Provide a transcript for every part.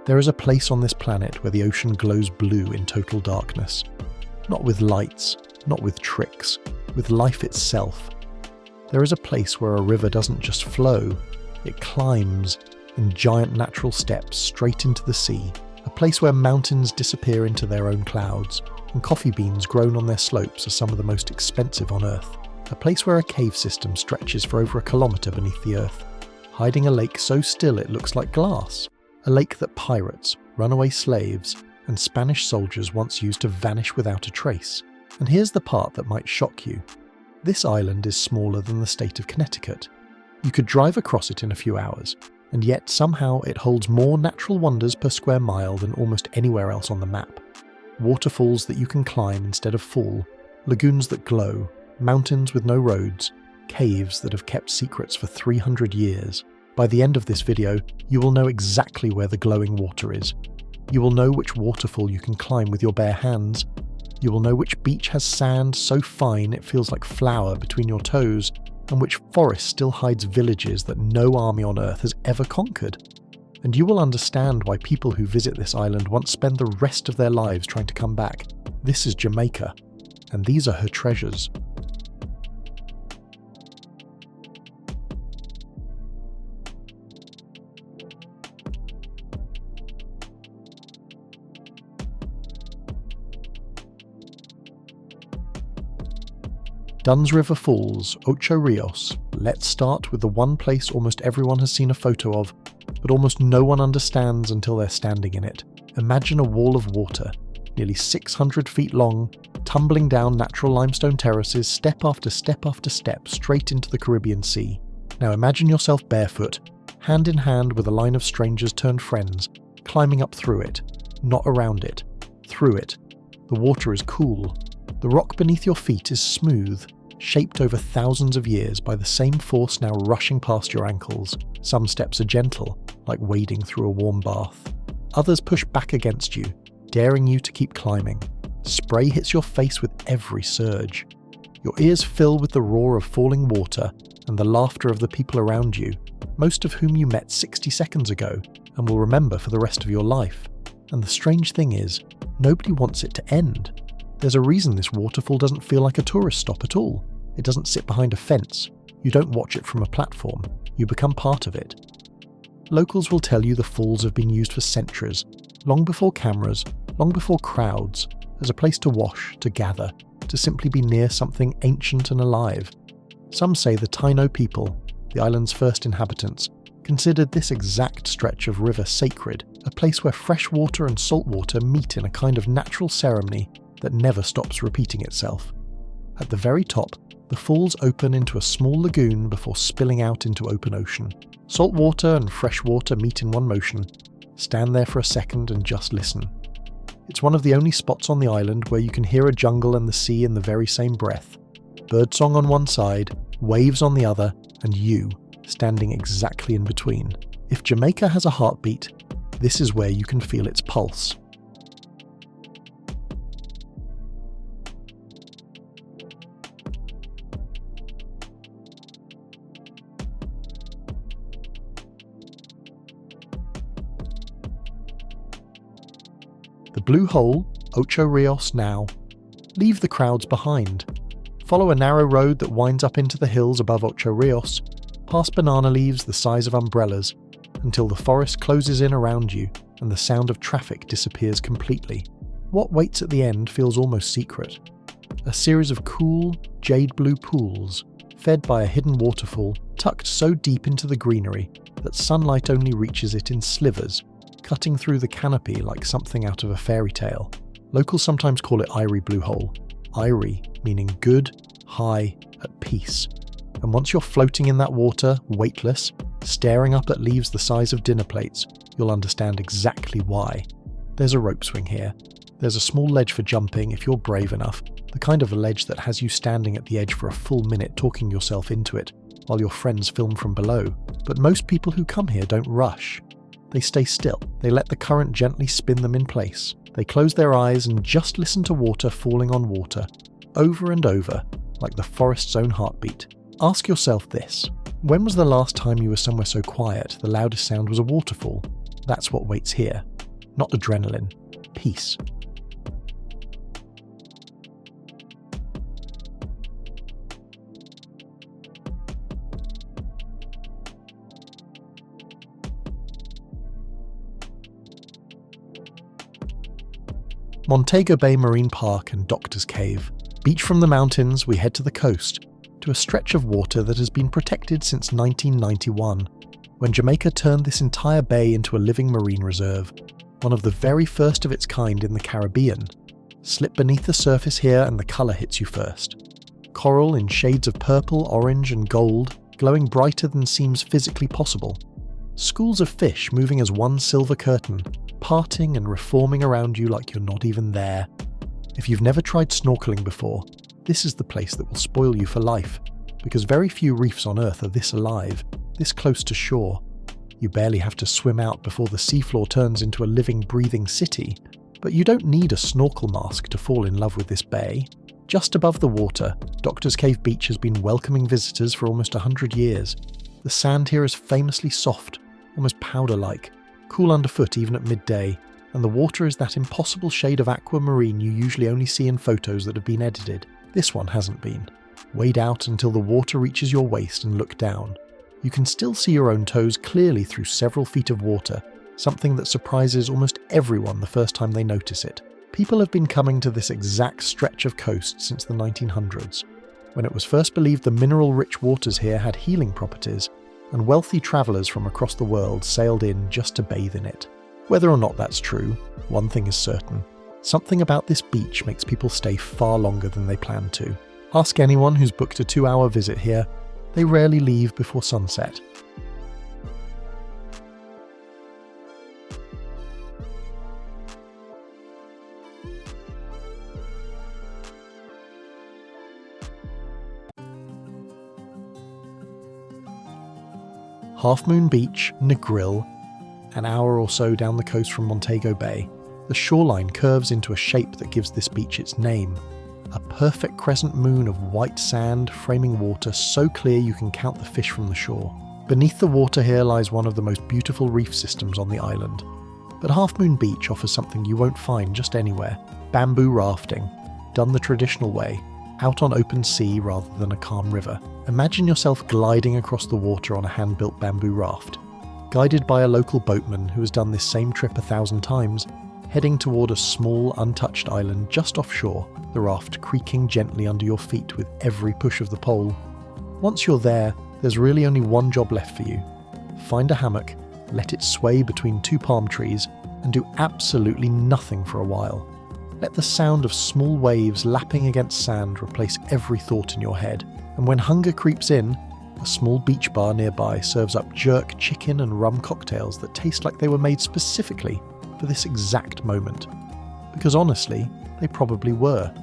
There is a place on this planet where the ocean glows blue in total darkness. Not with lights, not with tricks, with life itself. There is a place where a river doesn't just flow, it climbs in giant natural steps straight into the sea. A place where mountains disappear into their own clouds, and coffee beans grown on their slopes are some of the most expensive on Earth. A place where a cave system stretches for over a kilometer beneath the Earth, hiding a lake so still it looks like glass. A lake that pirates, runaway slaves, and Spanish soldiers once used to vanish without a trace. And here's the part that might shock you. This island is smaller than the state of Connecticut. You could drive across it in a few hours, and yet somehow it holds more natural wonders per square mile than almost anywhere else on the map. Waterfalls that you can climb instead of fall, lagoons that glow, mountains with no roads, caves that have kept secrets for 300 years. By the end of this video, you will know exactly where the glowing water is. You will know which waterfall you can climb with your bare hands. You will know which beach has sand so fine it feels like flour between your toes, and which forest still hides villages that no army on Earth has ever conquered. And you will understand why people who visit this island once spend the rest of their lives trying to come back. This is Jamaica, and these are her treasures. Dunn's River Falls, Ocho Rios. Let's start with the one place almost everyone has seen a photo of, but almost no one understands until they're standing in it. Imagine a wall of water, nearly 600 feet long, tumbling down natural limestone terraces step after step after step straight into the Caribbean Sea. Now imagine yourself barefoot, hand in hand with a line of strangers turned friends, climbing up through it, not around it, through it. The water is cool. The rock beneath your feet is smooth, shaped over thousands of years by the same force now rushing past your ankles. Some steps are gentle, like wading through a warm bath. Others push back against you, daring you to keep climbing. Spray hits your face with every surge. Your ears fill with the roar of falling water and the laughter of the people around you, most of whom you met 60 seconds ago and will remember for the rest of your life. And the strange thing is, nobody wants it to end. There's a reason this waterfall doesn't feel like a tourist stop at all. It doesn't sit behind a fence. You don't watch it from a platform. You become part of it. Locals will tell you the falls have been used for centuries, long before cameras, long before crowds, as a place to wash, to gather, to simply be near something ancient and alive. Some say the Taino people, the island's first inhabitants, considered this exact stretch of river sacred, a place where fresh water and salt water meet in a kind of natural ceremony that never stops repeating itself. At the very top, the falls open into a small lagoon before spilling out into open ocean. Salt water and fresh water meet in one motion. Stand there for a second and just listen. It's one of the only spots on the island where you can hear a jungle and the sea in the very same breath. Birdsong on one side, waves on the other, and you, standing exactly in between. If Jamaica has a heartbeat, this is where you can feel its pulse. The blue hole, Ocho Rios now. Leave the crowds behind. Follow a narrow road that winds up into the hills above Ocho Rios, past banana leaves the size of umbrellas, until the forest closes in around you and the sound of traffic disappears completely. What waits at the end feels almost secret. A series of cool, jade blue pools, fed by a hidden waterfall tucked so deep into the greenery that sunlight only reaches it in slivers, cutting through the canopy like something out of a fairy tale. Locals sometimes call it Irie Blue Hole. Irie meaning good, high, at peace. And once you're floating in that water, weightless, staring up at leaves the size of dinner plates, you'll understand exactly why. There's a rope swing here. There's a small ledge for jumping if you're brave enough, the kind of a ledge that has you standing at the edge for a full minute talking yourself into it, while your friends film from below. But most people who come here don't rush. They stay still. They let the current gently spin them in place. They close their eyes and just listen to water falling on water, over and over, like the forest's own heartbeat. Ask yourself this. When was the last time you were somewhere so quiet the loudest sound was a waterfall? That's what waits here. Not adrenaline. Peace. Montego Bay Marine Park and Doctor's Cave. Beach from the mountains, we head to the coast, to a stretch of water that has been protected since 1991, when Jamaica turned this entire bay into a living marine reserve, one of the very first of its kind in the Caribbean. Slip beneath the surface here and the colour hits you first. Coral in shades of purple, orange and gold, glowing brighter than seems physically possible. Schools of fish moving as one silver curtain, parting and reforming around you like you're not even there. If you've never tried snorkeling before, this is the place that will spoil you for life, because very few reefs on Earth are this alive, this close to shore. You barely have to swim out before the seafloor turns into a living, breathing city, but you don't need a snorkel mask to fall in love with this bay. Just above the water, Doctor's Cave Beach has been welcoming visitors for almost 100 years. The sand here is famously soft, almost powder-like, cool underfoot even at midday, and the water is that impossible shade of aquamarine you usually only see in photos that have been edited. This one hasn't been. Wade out until the water reaches your waist and look down. You can still see your own toes clearly through several feet of water, something that surprises almost everyone the first time they notice it. People have been coming to this exact stretch of coast since the 1900s, when it was first believed the mineral-rich waters here had healing properties, and wealthy travellers from across the world sailed in just to bathe in it. Whether or not that's true, one thing is certain. Something about this beach makes people stay far longer than they planned to. Ask anyone who's booked a 2-hour visit here, they rarely leave before sunset. Half Moon Beach, Negril, an hour or so down the coast from Montego Bay, the shoreline curves into a shape that gives this beach its name. A perfect crescent moon of white sand framing water so clear you can count the fish from the shore. Beneath the water here lies one of the most beautiful reef systems on the island. But Half Moon Beach offers something you won't find just anywhere: bamboo rafting, done the traditional way, out on open sea rather than a calm river. Imagine yourself gliding across the water on a hand-built bamboo raft, guided by a local boatman who has done this same trip 1,000 times, heading toward a small, untouched island just offshore, the raft creaking gently under your feet with every push of the pole. Once you're there, there's really only one job left for you. Find a hammock, let it sway between 2 palm trees, and do absolutely nothing for a while. Let the sound of small waves lapping against sand replace every thought in your head. And when hunger creeps in, a small beach bar nearby serves up jerk chicken and rum cocktails that taste like they were made specifically for this exact moment. Because honestly, they probably were.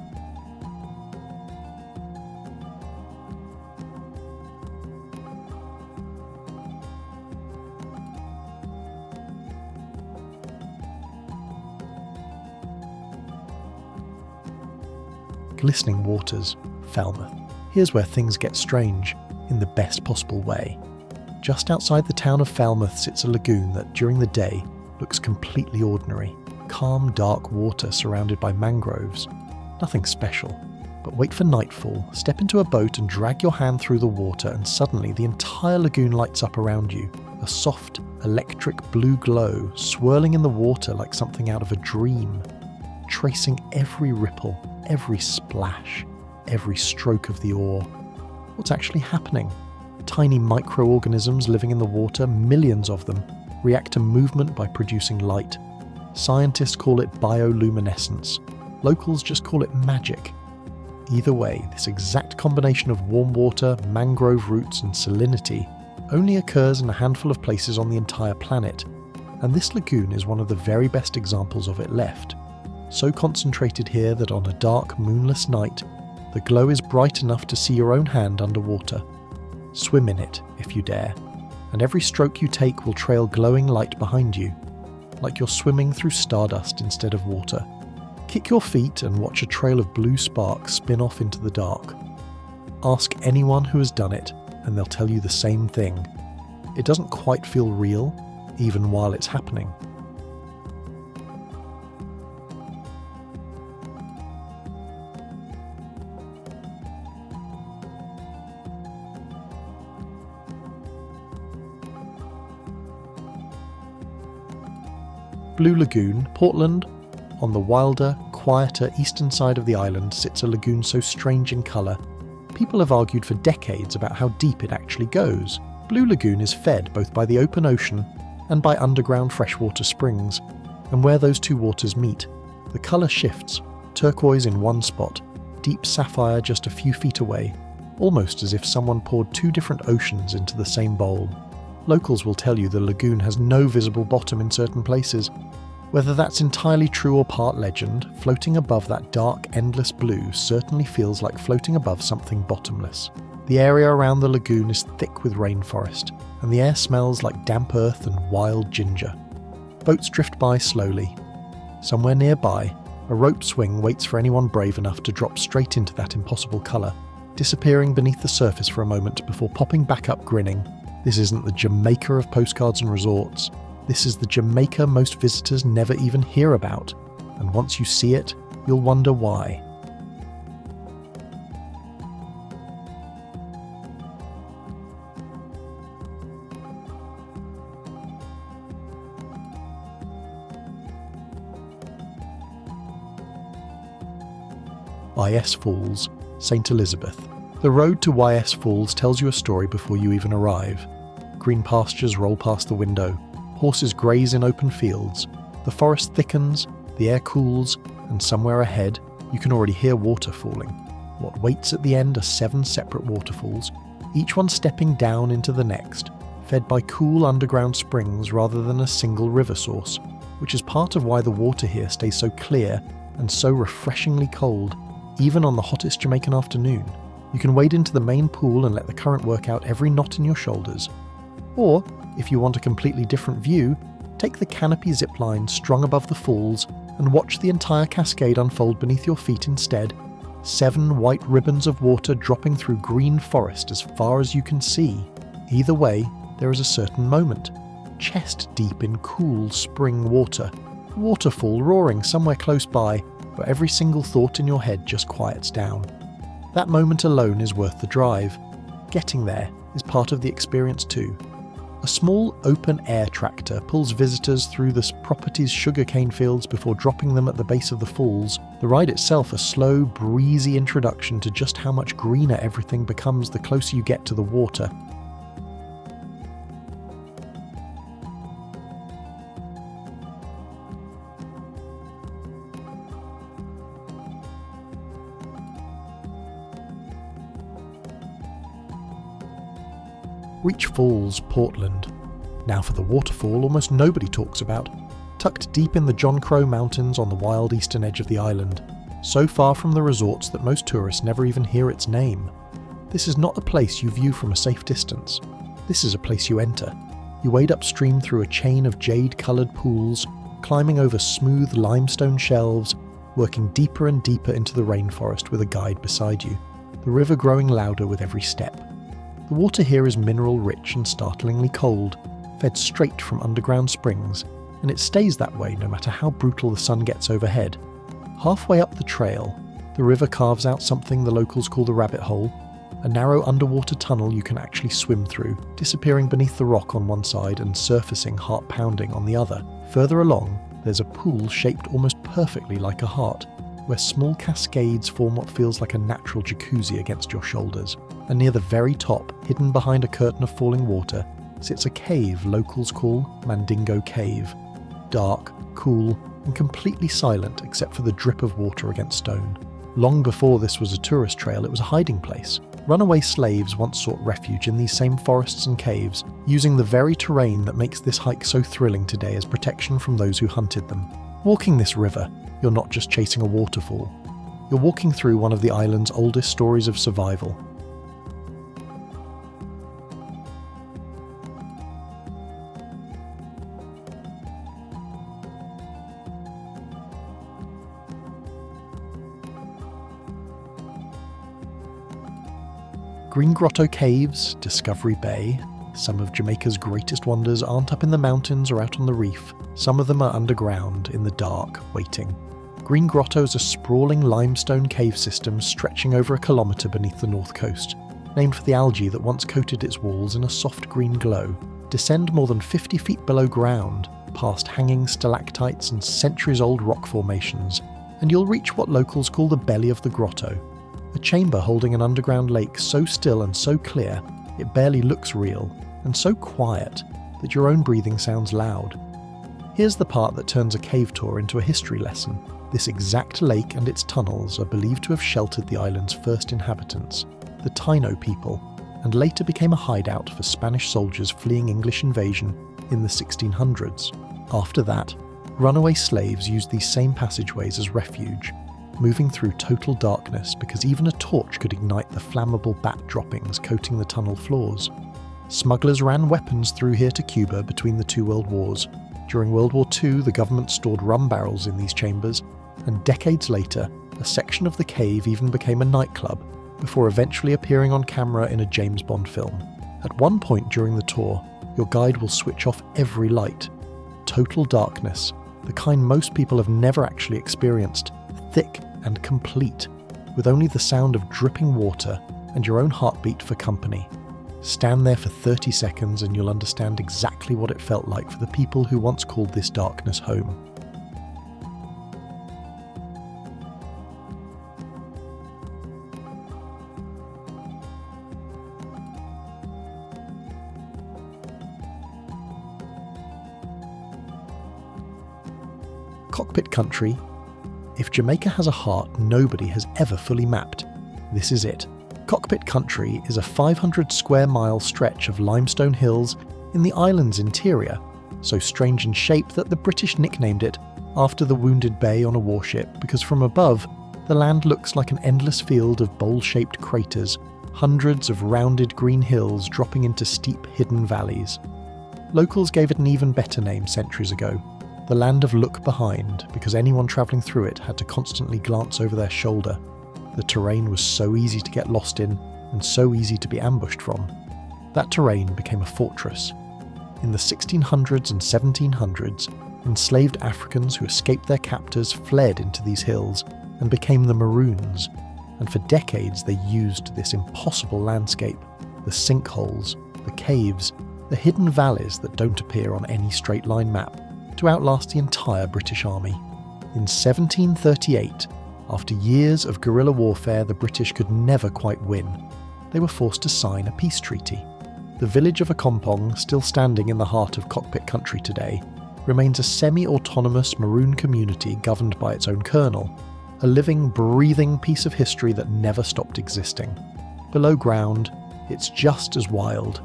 Glistening waters, Falmouth. Here's where things get strange, in the best possible way. Just outside the town of Falmouth sits a lagoon that, during the day, looks completely ordinary. Calm, dark water surrounded by mangroves. Nothing special. But wait for nightfall, step into a boat and drag your hand through the water, and suddenly the entire lagoon lights up around you. A soft, electric blue glow swirling in the water like something out of a dream, tracing every ripple, every splash, every stroke of the oar. What's actually happening? Tiny microorganisms living in the water, millions of them, react to movement by producing light. Scientists call it bioluminescence. Locals just call it magic. Either way, this exact combination of warm water, mangrove roots and salinity only occurs in a handful of places on the entire planet, and this lagoon is one of the very best examples of it left. So concentrated here that on a dark, moonless night, the glow is bright enough to see your own hand underwater. Swim in it, if you dare, and every stroke you take will trail glowing light behind you, like you're swimming through stardust instead of water. Kick your feet and watch a trail of blue sparks spin off into the dark. Ask anyone who has done it, and they'll tell you the same thing. It doesn't quite feel real, even while it's happening. Blue Lagoon, Portland. On the wilder, quieter eastern side of the island sits a lagoon so strange in colour. People have argued for decades about how deep it actually goes. Blue Lagoon is fed both by the open ocean and by underground freshwater springs, and where those two waters meet, the colour shifts, turquoise in one spot, deep sapphire just a few feet away, almost as if someone poured two different oceans into the same bowl. Locals will tell you the lagoon has no visible bottom in certain places. Whether that's entirely true or part legend, floating above that dark, endless blue certainly feels like floating above something bottomless. The area around the lagoon is thick with rainforest, and the air smells like damp earth and wild ginger. Boats drift by slowly. Somewhere nearby, a rope swing waits for anyone brave enough to drop straight into that impossible colour, disappearing beneath the surface for a moment before popping back up grinning. This isn't the Jamaica of postcards and resorts. This is the Jamaica most visitors never even hear about, and once you see it, you'll wonder why. YS Falls, St. Elizabeth. The road to YS Falls tells you a story before you even arrive. Green pastures roll past the window, horses graze in open fields, the forest thickens, the air cools, and somewhere ahead you can already hear water falling. What waits at the end are 7 separate waterfalls, each one stepping down into the next, fed by cool underground springs rather than a single river source, which is part of why the water here stays so clear and so refreshingly cold, even on the hottest Jamaican afternoon. You can wade into the main pool and let the current work out every knot in your shoulders. Or, if you want a completely different view, take the canopy zipline strung above the falls and watch the entire cascade unfold beneath your feet instead. 7 white ribbons of water dropping through green forest as far as you can see. Either way, there is a certain moment. Chest deep in cool spring water. Waterfall roaring somewhere close by, where every single thought in your head just quiets down. That moment alone is worth the drive. Getting there is part of the experience too. A small open-air tractor pulls visitors through this property's sugarcane fields before dropping them at the base of the falls, the ride itself a slow, breezy introduction to just how much greener everything becomes the closer you get to the water. Reach Falls, Portland. Now for the waterfall almost nobody talks about, tucked deep in the John Crow Mountains on the wild eastern edge of the island, so far from the resorts that most tourists never even hear its name. This is not a place you view from a safe distance. This is a place you enter. You wade upstream through a chain of jade-coloured pools, climbing over smooth limestone shelves, working deeper and deeper into the rainforest with a guide beside you, the river growing louder with every step. The water here is mineral-rich and startlingly cold, fed straight from underground springs, and it stays that way no matter how brutal the sun gets overhead. Halfway up the trail, the river carves out something the locals call the rabbit hole, a narrow underwater tunnel you can actually swim through, disappearing beneath the rock on one side and surfacing heart-pounding on the other. Further along, there's a pool shaped almost perfectly like a heart, where small cascades form what feels like a natural jacuzzi against your shoulders. And near the very top, hidden behind a curtain of falling water, sits a cave locals call Mandingo Cave. Dark, cool, and completely silent except for the drip of water against stone. Long before this was a tourist trail, it was a hiding place. Runaway slaves once sought refuge in these same forests and caves, using the very terrain that makes this hike so thrilling today as protection from those who hunted them. Walking this river, you're not just chasing a waterfall. You're walking through one of the island's oldest stories of survival. Green Grotto Caves, Discovery Bay. Some of Jamaica's greatest wonders aren't up in the mountains or out on the reef. Some of them are underground, in the dark, waiting. Green Grotto is a sprawling limestone cave system stretching over a kilometer beneath the north coast, named for the algae that once coated its walls in a soft green glow. Descend more than 50 feet below ground, past hanging stalactites and centuries-old rock formations, and you'll reach what locals call the belly of the grotto, a chamber holding an underground lake so still and so clear it barely looks real, and so quiet that your own breathing sounds loud. Here's the part that turns a cave tour into a history lesson. This exact lake and its tunnels are believed to have sheltered the island's first inhabitants, the Taino people, and later became a hideout for Spanish soldiers fleeing English invasion in the 1600s. After that, runaway slaves used these same passageways as refuge, moving through total darkness because even a torch could ignite the flammable bat droppings coating the tunnel floors. Smugglers ran weapons through here to Cuba between the two world wars. During World War II, the government stored rum barrels in these chambers, and decades later, a section of the cave even became a nightclub, before eventually appearing on camera in a James Bond film. At one point during the tour, your guide will switch off every light. Total darkness, the kind most people have never actually experienced, thick and complete, with only the sound of dripping water and your own heartbeat for company. Stand there for 30 seconds and you'll understand exactly what it felt like for the people who once called this darkness home. Cockpit country. If Jamaica has a heart nobody has ever fully mapped, this is it. Cockpit country is a 500 square mile stretch of limestone hills in the island's interior, so strange in shape that the British nicknamed it after the wounded bay on a warship because from above, the land looks like an endless field of bowl-shaped craters, hundreds of rounded green hills dropping into steep hidden valleys. Locals gave it an even better name centuries ago, the land of look behind, because anyone travelling through it had to constantly glance over their shoulder. The terrain was so easy to get lost in, and so easy to be ambushed from. That terrain became a fortress. In the 1600s and 1700s, enslaved Africans who escaped their captors fled into these hills and became the Maroons, and for decades they used this impossible landscape, the sinkholes, the caves, the hidden valleys that don't appear on any straight line map, to outlast the entire British Army. In 1738, after years of guerrilla warfare the British could never quite win, they were forced to sign a peace treaty. The village of Akompong, still standing in the heart of cockpit country today, remains a semi-autonomous Maroon community governed by its own colonel, a living, breathing piece of history that never stopped existing. Below ground, it's just as wild.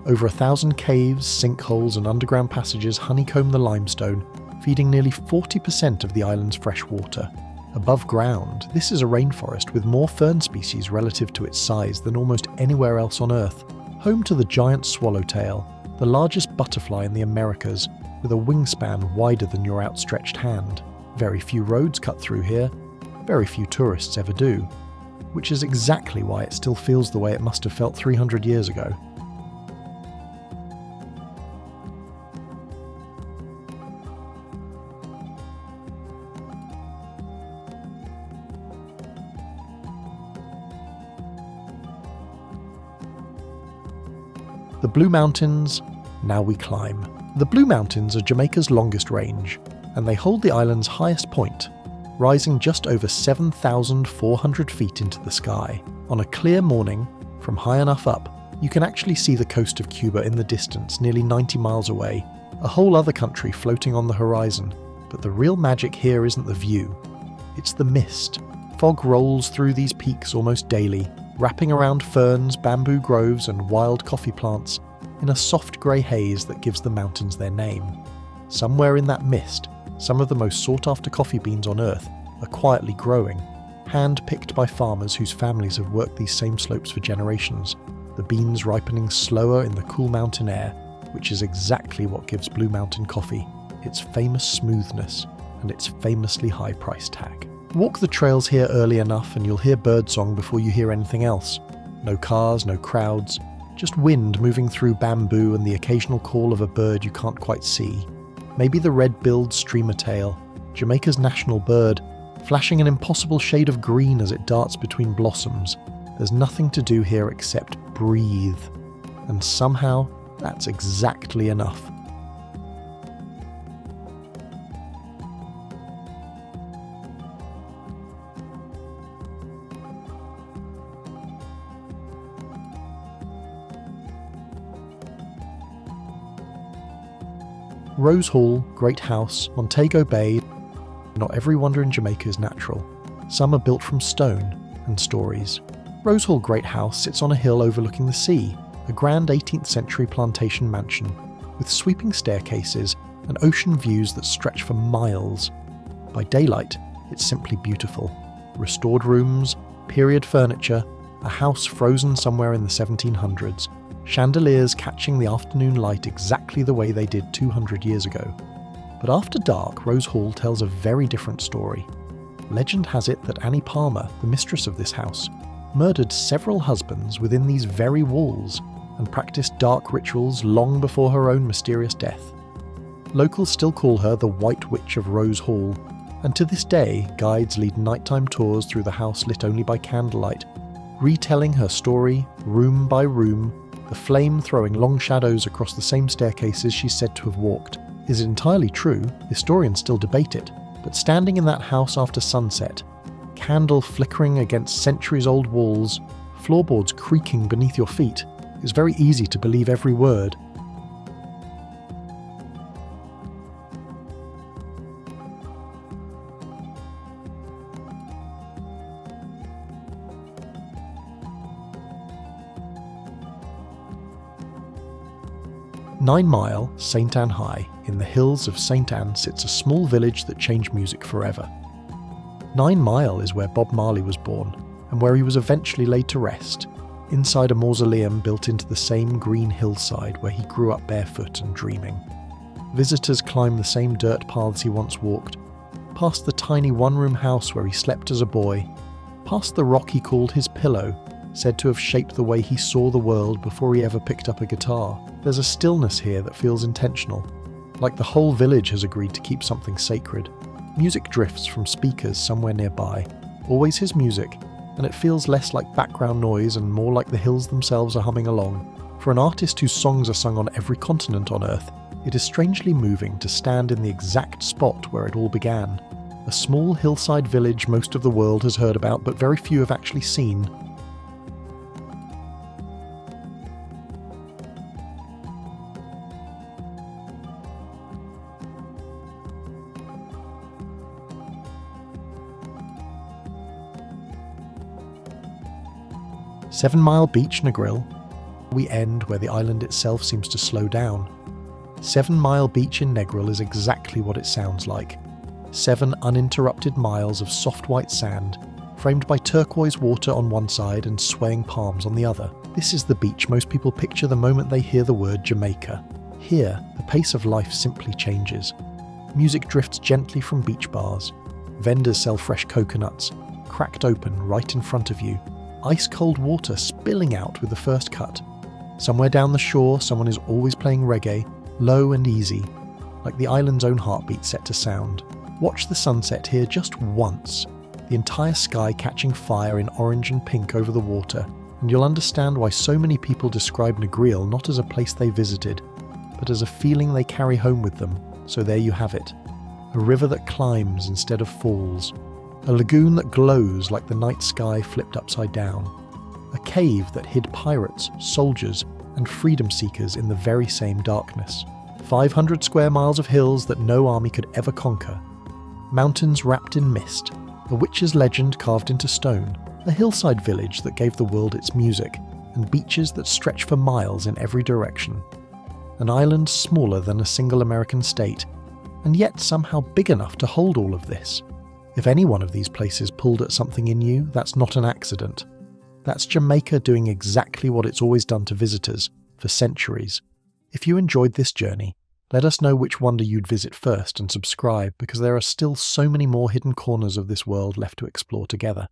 Over 1,000 caves, sinkholes and underground passages honeycomb the limestone, feeding nearly 40% of the island's fresh water. Above ground, this is a rainforest with more fern species relative to its size than almost anywhere else on Earth, home to the giant swallowtail, the largest butterfly in the Americas, with a wingspan wider than your outstretched hand. Very few roads cut through here, very few tourists ever do, which is exactly why it still feels the way it must have felt 300 years ago. The Blue Mountains, now we climb. The Blue Mountains are Jamaica's longest range, and they hold the island's highest point, rising just over 7,400 feet into the sky. On a clear morning, from high enough up, you can actually see the coast of Cuba in the distance, nearly 90 miles away, a whole other country floating on the horizon. But the real magic here isn't the view, it's the mist. Fog rolls through these peaks almost daily, wrapping around ferns, bamboo groves and wild coffee plants in a soft grey haze that gives the mountains their name. Somewhere in that mist, some of the most sought-after coffee beans on Earth are quietly growing, hand-picked by farmers whose families have worked these same slopes for generations, the beans ripening slower in the cool mountain air, which is exactly what gives Blue Mountain coffee its famous smoothness and its famously high price tag. Walk the trails here early enough and you'll hear birdsong before you hear anything else. No cars, no crowds, just wind moving through bamboo and the occasional call of a bird you can't quite see. Maybe the red-billed streamer-tail, Jamaica's national bird, flashing an impossible shade of green as it darts between blossoms. There's nothing to do here except breathe. And somehow, that's exactly enough. Rose Hall, Great House, Montego Bay. Not every wonder in Jamaica is natural. Some are built from stone and stories. Rose Hall Great House sits on a hill overlooking the sea, a grand 18th century plantation mansion, with sweeping staircases and ocean views that stretch for miles. By daylight, it's simply beautiful. Restored rooms, period furniture, a house frozen somewhere in the 1700s, chandeliers catching the afternoon light exactly the way they did 200 years ago. But after dark, Rose Hall tells a very different story. Legend has it that Annie Palmer, the mistress of this house, murdered several husbands within these very walls and practiced dark rituals long before her own mysterious death. Locals still call her the White Witch of Rose Hall, and to this day guides lead nighttime tours through the house lit only by candlelight, retelling her story room by room, the flame throwing long shadows across the same staircases she's said to have walked. Is it entirely true? Historians still debate it, but standing in that house after sunset, candle flickering against centuries-old walls, floorboards creaking beneath your feet, it's very easy to believe every word. Nine Mile, St Anne High, in the hills of St Anne sits a small village that changed music forever. 9 Mile is where Bob Marley was born, and where he was eventually laid to rest, inside a mausoleum built into the same green hillside where he grew up barefoot and dreaming. Visitors climb the same dirt paths he once walked, past the tiny one-room house where he slept as a boy, past the rock he called his pillow, said to have shaped the way he saw the world before he ever picked up a guitar. There's a stillness here that feels intentional, like the whole village has agreed to keep something sacred. Music drifts from speakers somewhere nearby, always his music, and it feels less like background noise and more like the hills themselves are humming along. For an artist whose songs are sung on every continent on Earth, it is strangely moving to stand in the exact spot where it all began. A small hillside village most of the world has heard about but very few have actually seen. Seven Mile Beach, Negril. We end where the island itself seems to slow down. 7 Mile Beach in Negril is exactly what it sounds like. 7 uninterrupted miles of soft white sand, framed by turquoise water on one side and swaying palms on the other. This is the beach most people picture the moment they hear the word Jamaica. Here, the pace of life simply changes. Music drifts gently from beach bars. Vendors sell fresh coconuts, cracked open right in front of you. Ice-cold water spilling out with the first cut. Somewhere down the shore, someone is always playing reggae, low and easy, like the island's own heartbeat set to sound. Watch the sunset here just once, the entire sky catching fire in orange and pink over the water, and you'll understand why so many people describe Negril not as a place they visited, but as a feeling they carry home with them. So there you have it. A river that climbs instead of falls. A lagoon that glows like the night sky flipped upside down. A cave that hid pirates, soldiers, and freedom seekers in the very same darkness. 500 square miles of hills that no army could ever conquer. Mountains wrapped in mist. A witch's legend carved into stone. A hillside village that gave the world its music. And beaches that stretch for miles in every direction. An island smaller than a single American state, and yet somehow big enough to hold all of this. If any one of these places pulled at something in you, that's not an accident. That's Jamaica doing exactly what it's always done to visitors, for centuries. If you enjoyed this journey, let us know which wonder you'd visit first and subscribe, because there are still so many more hidden corners of this world left to explore together.